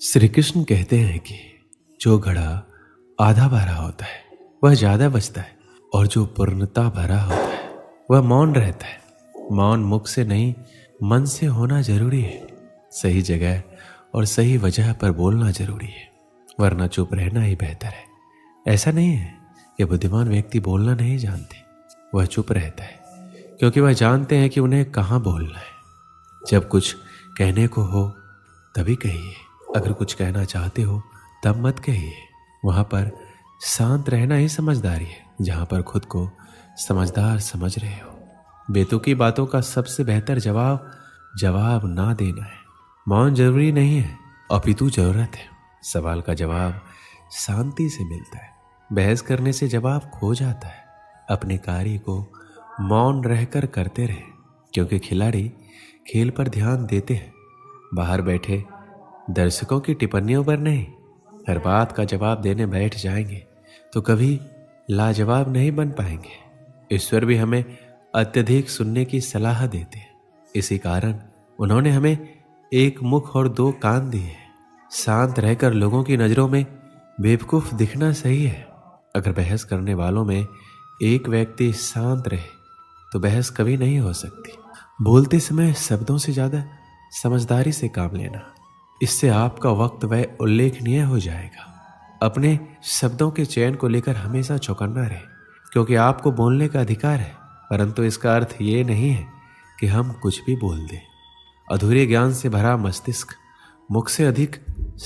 श्री कृष्ण कहते हैं कि जो घड़ा आधा भरा होता है वह ज्यादा बचता है, और जो पूर्णता भरा होता है वह मौन रहता है। मौन मुख से नहीं, मन से होना जरूरी है। सही जगह और सही वजह पर बोलना जरूरी है, वरना चुप रहना ही बेहतर है। ऐसा नहीं है कि बुद्धिमान व्यक्ति बोलना नहीं जानते, वह चुप रहता है क्योंकि वह जानते हैं कि उन्हें कहाँ बोलना है। जब कुछ कहने को हो तभी कहिए, अगर कुछ कहना चाहते हो तब मत कहिए। वहां पर शांत रहना ही समझदारी है, जहां पर खुद को समझदार समझ रहे हो। बेतुकी बातों का सबसे बेहतर जवाब ना देना है। मौन जरूरी नहीं है, अपितु जरूरत है। सवाल का जवाब शांति से मिलता है, बहस करने से जवाब खो जाता है। अपने कार्य को मौन रहकर करते रहे, क्योंकि खिलाड़ी खेल पर ध्यान देते हैं, बाहर बैठे दर्शकों की टिप्पणियों पर नहीं। हर बात का जवाब देने बैठ जाएंगे तो कभी लाजवाब नहीं बन पाएंगे। ईश्वर भी हमें अत्यधिक सुनने की सलाह देते हैं, इसी कारण उन्होंने हमें एक मुख और दो कान दिए हैं। शांत रहकर लोगों की नजरों में बेवकूफ दिखना सही है। अगर बहस करने वालों में एक व्यक्ति शांत रहे तो बहस कभी नहीं हो सकती। बोलते समय शब्दों से ज्यादा समझदारी से काम लेना, इससे आपका वक्त वह उल्लेखनीय हो जाएगा। अपने शब्दों के चयन को लेकर हमेशा चौकन्ना रहे, क्योंकि आपको बोलने का अधिकार है, परंतु इसका अर्थ ये नहीं है कि हम कुछ भी बोल दें। अधूरे ज्ञान से भरा मस्तिष्क मुख से अधिक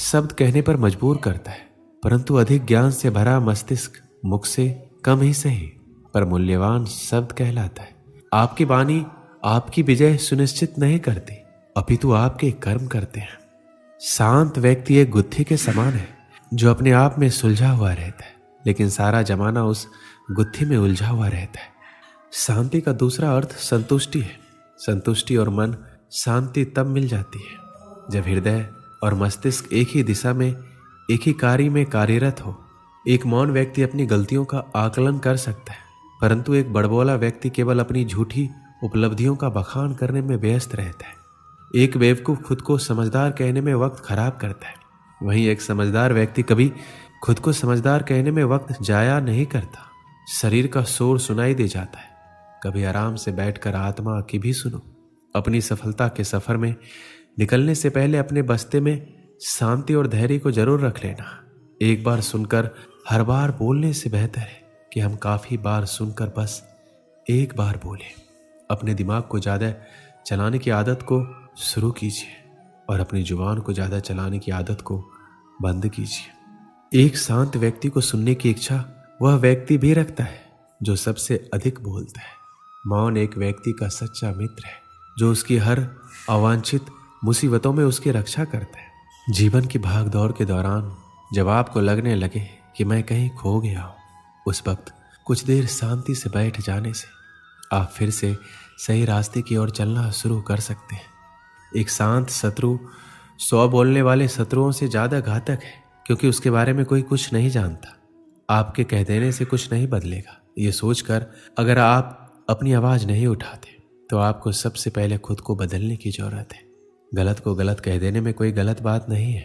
शब्द कहने पर मजबूर करता है, परंतु अधिक ज्ञान से भरा मस्तिष्क मुख से कम ही सही पर मूल्यवान शब्द कहलाता है। आपकी वाणी आपकी विजय सुनिश्चित नहीं करती, अपितु आपके कर्म करते हैं। शांत व्यक्ति एक गुत्थी के समान है जो अपने आप में सुलझा हुआ रहता है, लेकिन सारा जमाना उस गुत्थी में उलझा हुआ रहता है। शांति का दूसरा अर्थ संतुष्टि है। संतुष्टि और मन शांति तब मिल जाती है जब हृदय और मस्तिष्क एक ही दिशा में, एक ही कार्य में कार्यरत हो। एक मौन व्यक्ति अपनी गलतियों का आकलन कर सकता है, परंतु एक बड़बोला व्यक्ति केवल अपनी झूठी उपलब्धियों का बखान करने में व्यस्त रहता है। एक बेवकूफ खुद को समझदार कहने में वक्त खराब करता है, वहीं एक समझदार व्यक्ति कभी खुद को समझदार कहने में वक्त जाया नहीं करता। शरीर का शोर सुनाई दे जाता है, कभी आराम से बैठकर आत्मा की भी सुनो। अपनी सफलता के सफर में निकलने से पहले अपने बस्ते में शांति और धैर्य को जरूर रख लेना। एक बार सुनकर हर बार बोलने से बेहतर है कि हम काफी बार सुनकर बस एक बार बोलें। अपने दिमाग को ज्यादा चलाने की आदत को शुरू कीजिए और अपनी जुबान को ज्यादा चलाने की आदत को बंद कीजिए। एक शांत व्यक्ति को सुनने की इच्छा वह व्यक्ति भी रखता है जो सबसे अधिक बोलता है। मौन एक व्यक्ति का सच्चा मित्र है जो उसकी हर अवांछित मुसीबतों में उसकी रक्षा करता है। जीवन की भाग दौड़ के दौरान जब आपको लगने लगे कि मैं कहीं खो गया हूं, उस वक्त कुछ देर शांति से बैठ जाने से आप फिर से सही रास्ते की ओर चलना शुरू कर सकते हैं। एक शांत शत्रु 100 बोलने वाले शत्रुओं से ज्यादा घातक है, क्योंकि उसके बारे में कोई कुछ नहीं जानता। आपके कह देने से कुछ नहीं बदलेगा, ये सोचकर अगर आप अपनी आवाज नहीं उठाते तो आपको सबसे पहले खुद को बदलने की जरूरत है। गलत को गलत कह देने में कोई गलत बात नहीं है।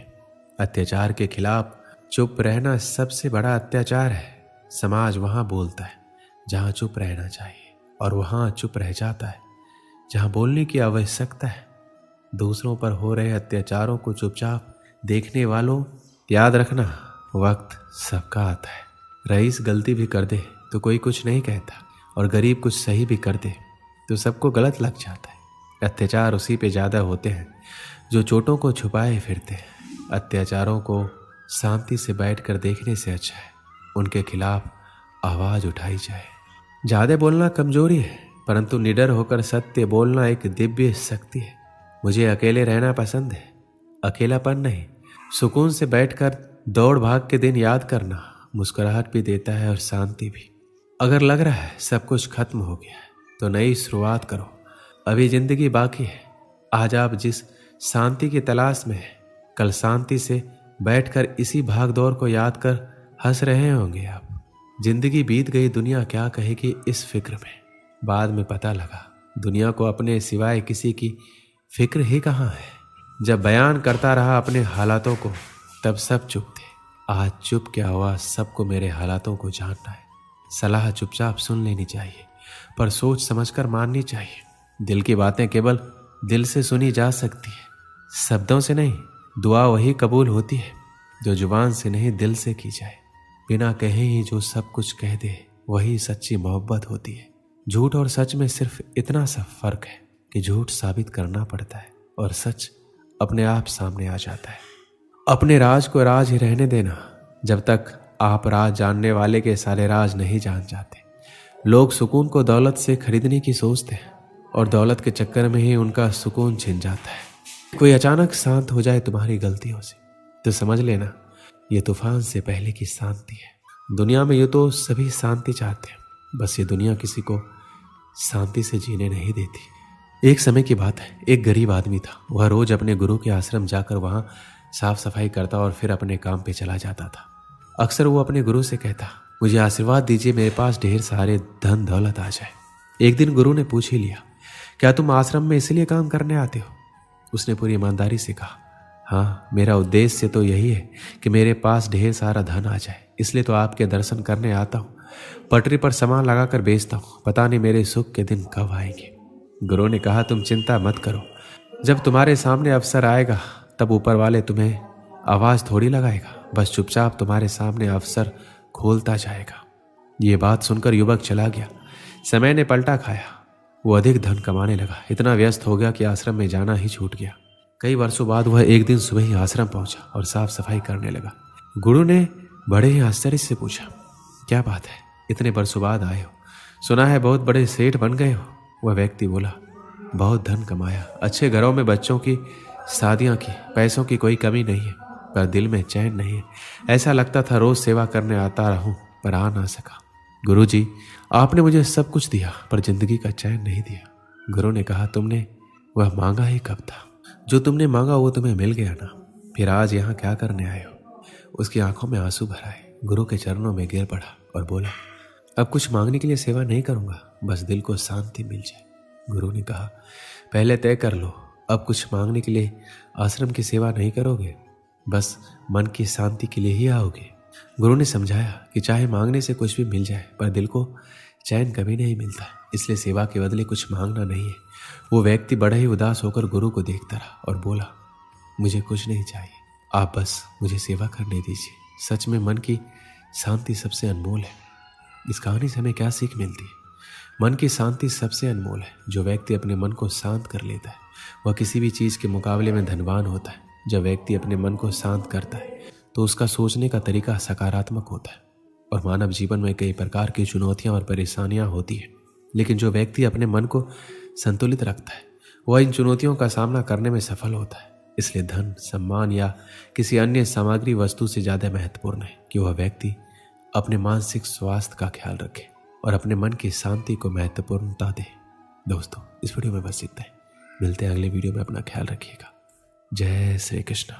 अत्याचार के खिलाफ चुप रहना सबसे बड़ा अत्याचार है। समाज वहां बोलता है जहां चुप रहना चाहिए, और वहां चुप रह जाता है जहां बोलने की आवश्यकता है। दूसरों पर हो रहे अत्याचारों को चुपचाप देखने वालों, याद रखना वक्त सबका आता है। रईस गलती भी कर दे तो कोई कुछ नहीं कहता, और गरीब कुछ सही भी कर दे तो सबको गलत लग जाता है। अत्याचार उसी पे ज्यादा होते हैं जो चोटों को छुपाए फिरते हैं। अत्याचारों को शांति से बैठकर देखने से अच्छा है उनके खिलाफ आवाज उठाई जाए। ज्यादा बोलना कमजोरी है, परंतु निडर होकर सत्य बोलना एक दिव्य शक्ति है। मुझे अकेले रहना पसंद है, अकेलापन नहीं। सुकून से बैठकर दौड़ भाग के दिन याद करना मुस्कुराहट भी देता है और शांति भी। अगर लग रहा है सब कुछ खत्म हो गया है तो नई शुरुआत करो, अभी जिंदगी बाकी है। आज आप जिस शांति की तलाश में हैं, कल शांति से बैठकर इसी भागदौड़ को याद कर हंस रहे होंगे आप। जिंदगी बीत गई, दुनिया क्या कहेगी इस फिक्र में। बाद में पता लगा दुनिया को अपने सिवाय किसी की फिक्र ही कहाँ है। जब बयान करता रहा अपने हालातों को तब सब चुप थे। आज चुप क्या हुआ, सबको मेरे हालातों को जानना है। सलाह चुपचाप सुन लेनी चाहिए, पर सोच समझकर माननी चाहिए। दिल की बातें केवल दिल से सुनी जा सकती है, शब्दों से नहीं। दुआ वही कबूल होती है जो जुबान से नहीं दिल से की जाए। बिना कहे ही जो सब कुछ कह दे वही सच्ची मोहब्बत होती है। झूठ और सच में सिर्फ इतना सा फर्क है कि झूठ साबित करना पड़ता है और सच अपने आप सामने आ जाता है। अपने राज को राज ही रहने देना जब तक आप राज जानने वाले के सारे राज नहीं जान जाते। लोग सुकून को दौलत से खरीदने की सोचते हैं और दौलत के चक्कर में ही उनका सुकून छिन जाता है। कोई अचानक शांत हो जाए तुम्हारी गलतियों से तो समझ लेना ये तूफान से पहले की शांति है। दुनिया में ये तो सभी शांति चाहते हैं, बस ये दुनिया किसी को शांति से जीने नहीं देती। एक समय की बात है, एक गरीब आदमी था। वह रोज अपने गुरु के आश्रम जाकर वहां साफ सफाई करता और फिर अपने काम पे चला जाता था। अक्सर वो अपने गुरु से कहता, मुझे आशीर्वाद दीजिए, मेरे पास ढेर सारे धन दौलत आ जाए। एक दिन गुरु ने पूछ ही लिया, क्या तुम आश्रम में इसलिए काम करने आते हो? उसने पूरी ईमानदारी से कहा, हाँ, मेरा उद्देश्य तो यही है कि मेरे पास ढेर सारा धन आ जाए, इसलिए तो आपके दर्शन करने आता हूँ। पटरी पर सामान लगाकर बेचता हूँ, पता नहीं मेरे सुख के दिन कब आएंगे। गुरु ने कहा, तुम चिंता मत करो, जब तुम्हारे सामने अवसर आएगा तब ऊपर वाले तुम्हें आवाज थोड़ी लगाएगा, बस चुपचाप तुम्हारे सामने अवसर खोलता जाएगा। ये बात सुनकर युवक चला गया। समय ने पलटा खाया, वो अधिक धन कमाने लगा, इतना व्यस्त हो गया कि आश्रम में जाना ही छूट गया। कई वर्षों बाद वह एक दिन सुबह ही आश्रम पहुंचा और साफ सफाई करने लगा। गुरु ने बड़े ही आश्चर्य से पूछा, क्या बात है, इतने वर्षों बाद आए हो? सुना है बहुत बड़े सेठ बन गए हो। वह व्यक्ति बोला, बहुत धन कमाया, अच्छे घरों में बच्चों की शादियां की, पैसों की कोई कमी नहीं है, पर दिल में चैन नहीं है। ऐसा लगता था रोज सेवा करने आता रहूं पर आ ना सका। गुरुजी, आपने मुझे सब कुछ दिया पर जिंदगी का चैन नहीं दिया। गुरु ने कहा, तुमने वह मांगा ही कब था? जो तुमने मांगा वो तुम्हें मिल गया ना, फिर आज यहाँ क्या करने आए हो? उसकी आंखों में आंसू भर आए। गुरु के चरणों में गिर पड़ा और बोला, अब कुछ मांगने के लिए सेवा नहीं करूंगा, बस दिल को शांति मिल जाए। गुरु ने कहा, पहले तय कर लो, अब कुछ मांगने के लिए आश्रम की सेवा नहीं करोगे, बस मन की शांति के लिए ही आओगे। गुरु ने समझाया कि चाहे मांगने से कुछ भी मिल जाए पर दिल को चैन कभी नहीं मिलता, इसलिए सेवा के बदले कुछ मांगना नहीं है। वो व्यक्ति बड़ा ही उदास होकर गुरु को देखता रहा और बोला, मुझे कुछ नहीं चाहिए, आप बस मुझे सेवा करने दीजिए। सच में मन की शांति सबसे अनमोल है। इस कहानी से हमें क्या सीख मिलती है? मन की शांति सबसे अनमोल है। जो व्यक्ति अपने मन को शांत कर लेता है वह किसी भी चीज़ के मुकाबले में धनवान होता है। जब व्यक्ति अपने मन को शांत करता है तो उसका सोचने का तरीका सकारात्मक होता है। और मानव जीवन में कई प्रकार की चुनौतियां और परेशानियां होती हैं, लेकिन जो व्यक्ति अपने मन को संतुलित रखता है वह इन चुनौतियों का सामना करने में सफल होता है। इसलिए धन, सम्मान या किसी अन्य सामग्री वस्तु से ज़्यादा महत्वपूर्ण है कि वह व्यक्ति अपने मानसिक स्वास्थ्य का ख्याल रखे और अपने मन की शांति को महत्वपूर्णता दे। दोस्तों, इस वीडियो में बस इतना ही। मिलते हैं अगले वीडियो में। अपना ख्याल रखिएगा। जय श्री कृष्ण।